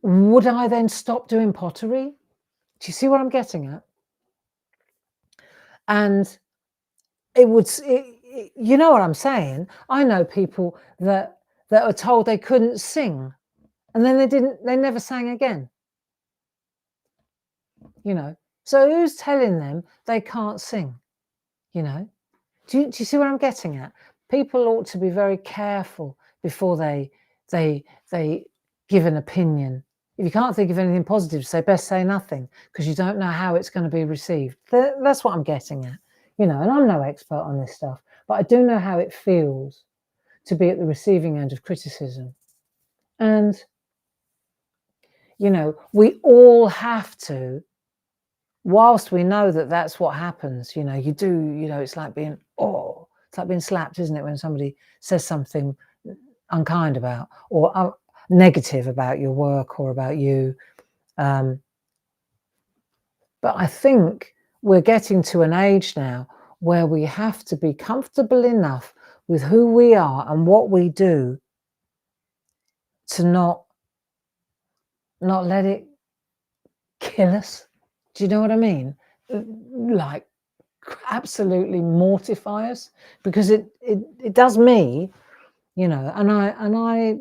would I then stop doing pottery? Do you see what I'm getting at? And you know what I'm saying? I know people that are told they couldn't sing, and then they never sang again. You know, so who's telling them they can't sing? You know, do you see what I'm getting at? People ought to be very careful before they give an opinion. If you can't think of anything positive, best say nothing, because you don't know how it's going to be received. That's what I'm getting at. You know, and I'm no expert on this stuff, but I do know how it feels to be at the receiving end of criticism. And, you know, we all have to whilst we know that that's what happens, you know, it's like being, it's like being slapped, isn't it, when somebody says something unkind about or negative about your work or about you. But I think we're getting to an age now where we have to be comfortable enough with who we are and what we do to not let it kill us. Do you know what I mean? Like absolutely mortify us, because it does me, you know, and I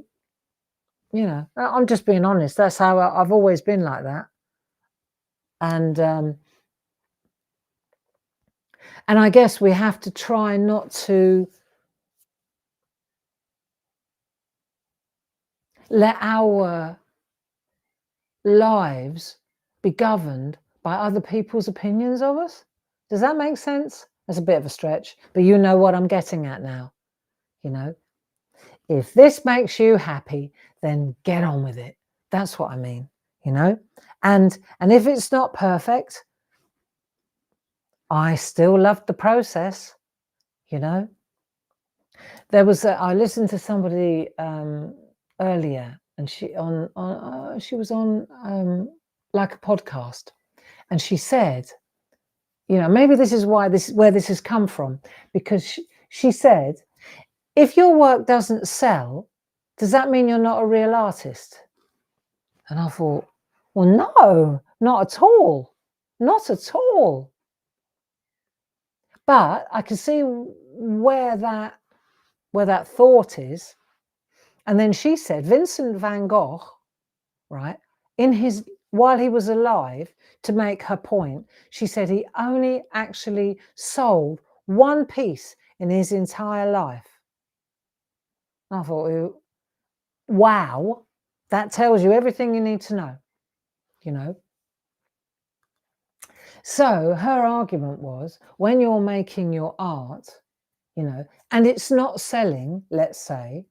you know, I'm just being honest. That's how I've always been like that. And I guess we have to try not to let our lives be governed by other people's opinions of us. Does that make sense? That's a bit of a stretch, but you know what I'm getting at now. You know, if this makes you happy, then get on with it. That's what I mean, you know? And if it's not perfect, I still loved the process, you know? There was I listened to somebody earlier, and she was on like a podcast, and she said, you know, maybe this is where this has come from, because she said, if your work doesn't sell, does that mean you're not a real artist? And I thought, well, no, not at all. Not at all. But I can see where that thought is. And then she said, Vincent van Gogh, right, while he was alive, to make her point, she said he only actually sold one piece in his entire life. And I thought, wow, that tells you everything you need to know, you know. So her argument was, when you're making your art, you know, and it's not selling, let's say,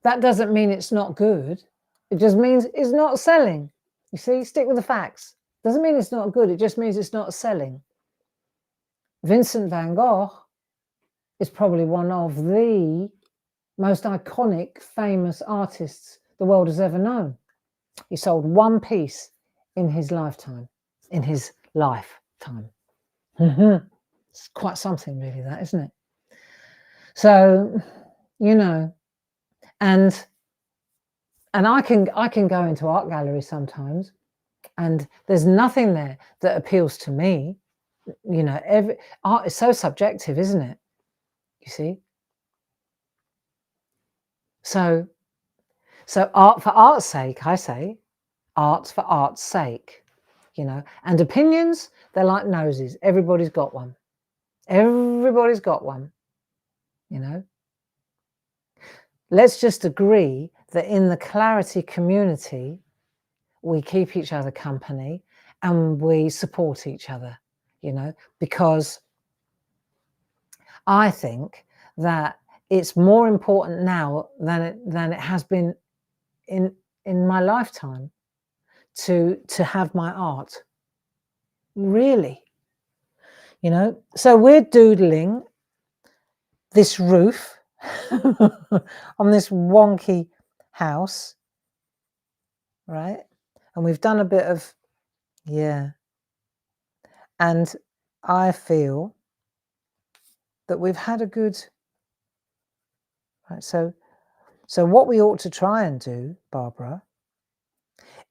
that doesn't mean it's not good. It just means it's not selling. You see, stick with the facts. Doesn't mean it's not good. It just means it's not selling. Vincent van Gogh is probably one of the most iconic, famous artists the world has ever known. He sold one piece in his lifetime. It's quite something, really, that, isn't it? So, you know, and I can go into art galleries sometimes, and there's nothing there that appeals to me. You know, art is so subjective, isn't it? You see. So art for art's sake, I say, art for art's sake, you know. And opinions, they're like noses. Everybody's got one. Everybody's got one, you know. Let's just agree that in the Clarity community, we keep each other company and we support each other, you know, because I think that it's more important now than it has been in my lifetime to have my art, really, you know. So we're doodling this roof on this wonky house, right? And we've done a bit of, yeah, and I feel that we've had a good, right? So what we ought to try and do, Barbara,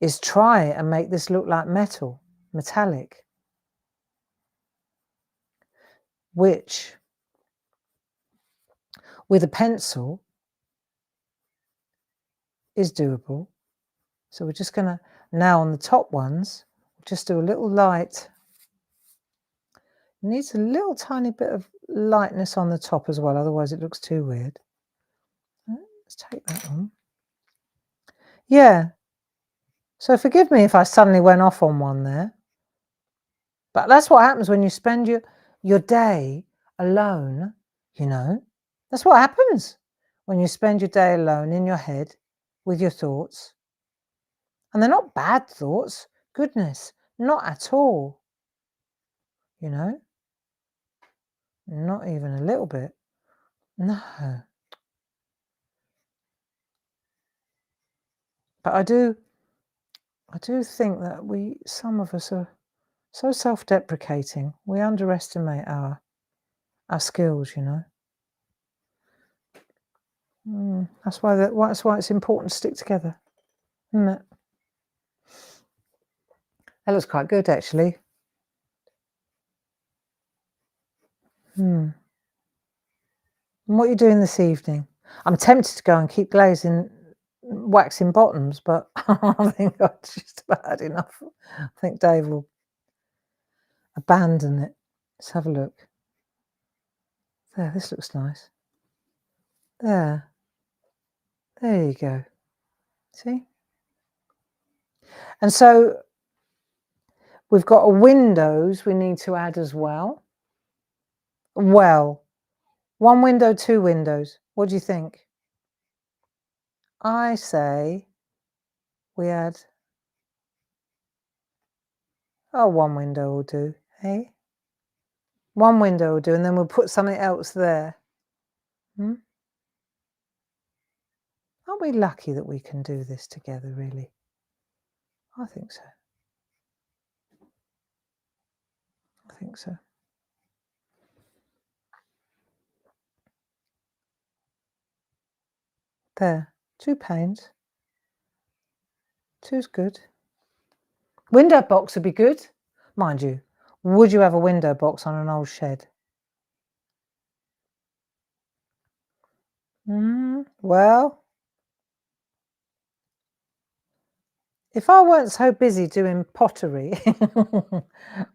is try and make this look like metallic, which with a pencil is doable. So we're just going to, now on the top ones, just do a little light. It needs a little tiny bit of lightness on the top as well, otherwise it looks too weird. Let's take that one. Yeah. So forgive me if I suddenly went off on one there. But that's what happens when you spend your day alone, you know. That's what happens when you spend your day alone in your head with your thoughts. And they're not bad thoughts. Goodness, Not at all, you know? Not even a little bit. No. But I do think that some of us are so self-deprecating. We underestimate our skills, you know? That's why it's important to stick together, isn't it? That looks quite good, actually. And what are you doing this evening? I'm tempted to go and keep waxing bottoms, but I think I've just about had enough. I think Dave will abandon it. Let's have a look. There, this looks nice. There you go. See? And so we've got a windows we need to add as well. Well, 1 window, 2 windows. What do you think? I say we add 1 window will do, hey? 1 window will do, and then we'll put something else there. Aren't we lucky that we can do this together, really? I think so. I think so. There, 2 panes. 2's good. Window box would be good. Mind you, would you have a window box on an old shed? Well, if I weren't so busy doing pottery,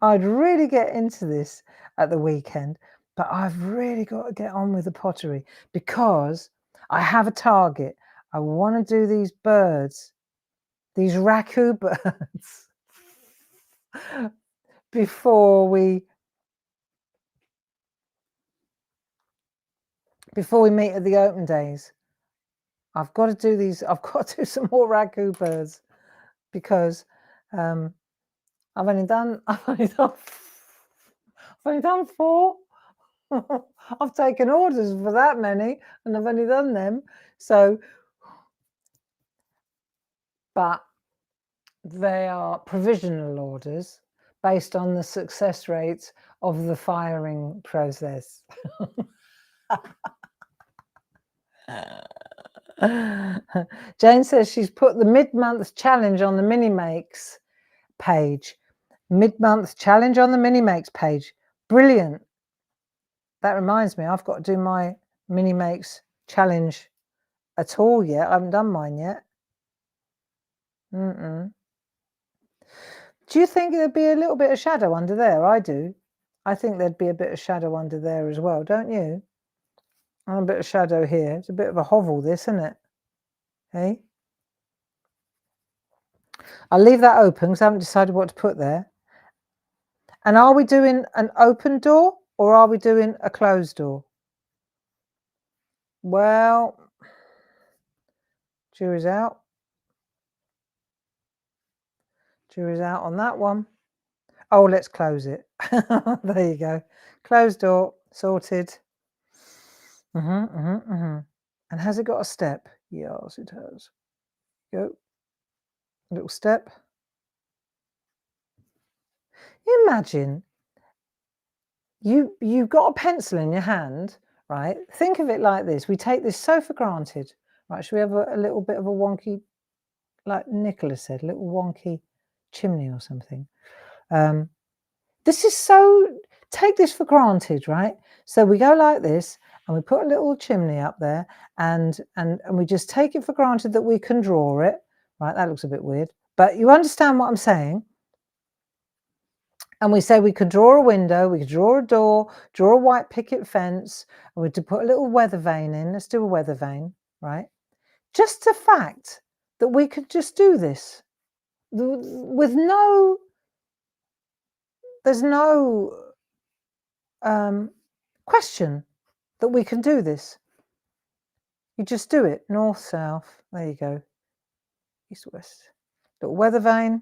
I'd really get into this at the weekend. But I've really got to get on with the pottery because I have a target. I want to do these birds, these raku birds, before we meet at the open days. I've got to do these. I've got to do some more ragu birds because I've only done 4. I've taken orders for that many, and I've only done them. So, but they are provisional orders based on the success rate of the firing process. Jane says she's put the mid-month challenge on the mini makes page. Mid-month challenge on the mini makes page. Brilliant. That reminds me, I've got to do my mini makes challenge at all yet. I haven't done mine yet. Do you think there'd be a little bit of shadow under there? I do. I think there'd be a bit of shadow under there as well, don't you? And a bit of shadow here. It's a bit of a hovel, this, isn't it? Hey? I'll leave that open because I haven't decided what to put there. And are we doing an open door or are we doing a closed door? Well, jury's out. Jury's out on that one. Oh, let's close it. There you go. Closed door, sorted. And has it got a step? Yes, it has. Go. Little step. You imagine you've got a pencil in your hand, right? Think of it like this. We take this so for granted, right? Should we have a little bit of a wonky, like Nicholas said, a little wonky chimney or something? This is so, take this for granted, right? So we go like this and we put a little chimney up there and we just take it for granted that we can draw it, right? That looks a bit weird, but you understand what I'm saying. And we say we could draw a window, we could draw a door, draw a white picket fence, and we could put a little weather vane in. Let's do a weather vane, right? Just the fact that we could just do this with there's no question that we can do this. You just do it, north, south, there you go, east, west. Little weather vane.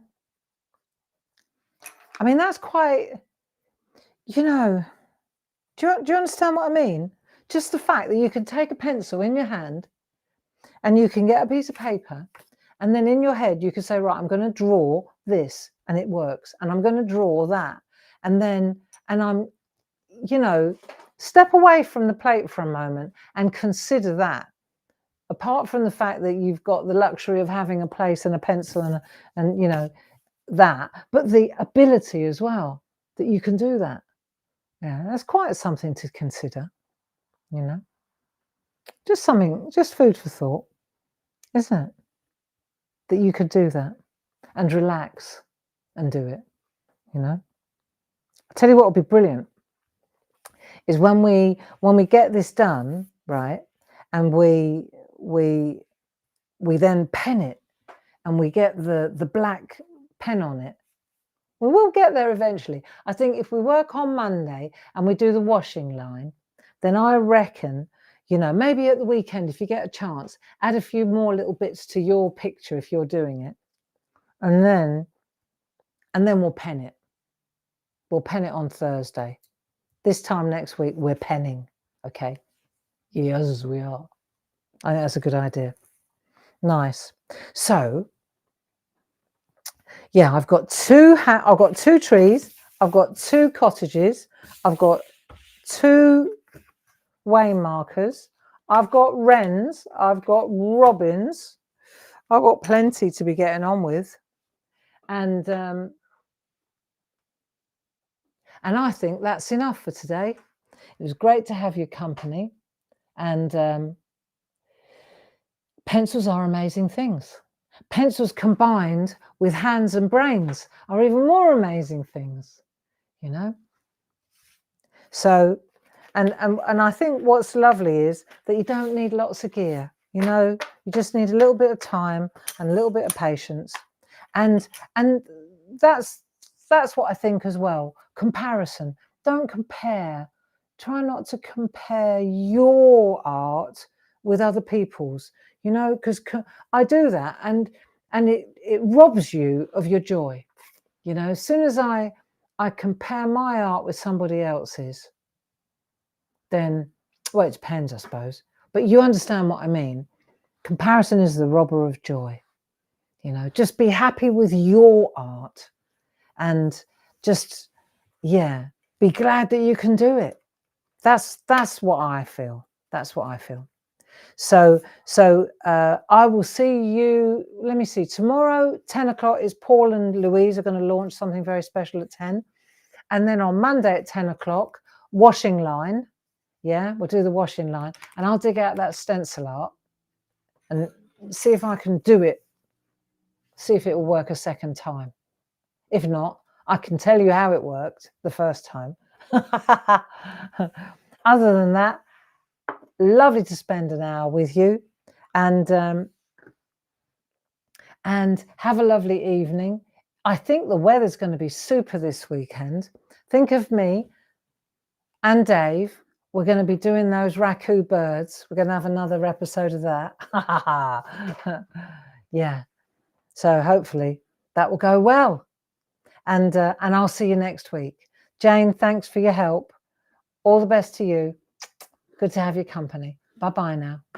I mean, that's quite, you know, do you understand what I mean? Just the fact that you can take a pencil in your hand and you can get a piece of paper, and then in your head you can say, right, I'm going to draw this, and it works, and I'm going to draw that, and I'm, you know, step away from the plate for a moment and consider that. Apart from the fact that you've got the luxury of having a plate and a pencil and you know that, but the ability as well that you can do that. Yeah, that's quite something to consider, you know. Just something, just food for thought, isn't it? That you could do that and relax and do it, you know. I'll tell you what would be brilliant is when we get this done, right, and we then pen it and we get the black pen on it. We will get there eventually. I think if we work on Monday and we do the washing line, then I reckon, you know, maybe at the weekend, if you get a chance, add a few more little bits to your picture if you're doing it. And then we'll pen it. We'll pen it on Thursday. This time next week, we're penning. Okay. Yes, we are. I think that's a good idea. Nice. So, yeah, I've got two trees. I've got 2 cottages. I've got 2 way markers. I've got wrens. I've got robins. I've got plenty to be getting on with. And I think that's enough for today. It was great to have your company. And pencils are amazing things. Pencils combined with hands and brains are even more amazing things, you know. So, and I think what's lovely is that you don't need lots of gear. You know, you just need a little bit of time and a little bit of patience, and that's what I think as well. Comparison. Don't compare. Try not to compare your art with other people's. You know, because I do that, and it robs you of your joy. You know, as soon as I compare my art with somebody else's, then, well, it depends, I suppose. But you understand what I mean. Comparison is the robber of joy. You know, just be happy with your art and just, yeah, be glad that you can do it. That's what I feel. That's what I feel. So I will see you, let me see, tomorrow, 10 o'clock is Paul and Louise are going to launch something very special at 10. And then on Monday at 10 o'clock, washing line. Yeah, we'll do the washing line. And I'll dig out that stencil art and see if I can do it. See if it will work a second time. If not, I can tell you how it worked the first time. Other than that, lovely to spend an hour with you, and have a lovely evening. I think the weather's going to be super this weekend. Think of me and Dave. We're going to be doing those raku birds. We're going to have another episode of that. Yeah. So hopefully that will go well. And I'll see you next week. Jane, thanks for your help. All the best to you. Good to have your company. Bye-bye now. Bye.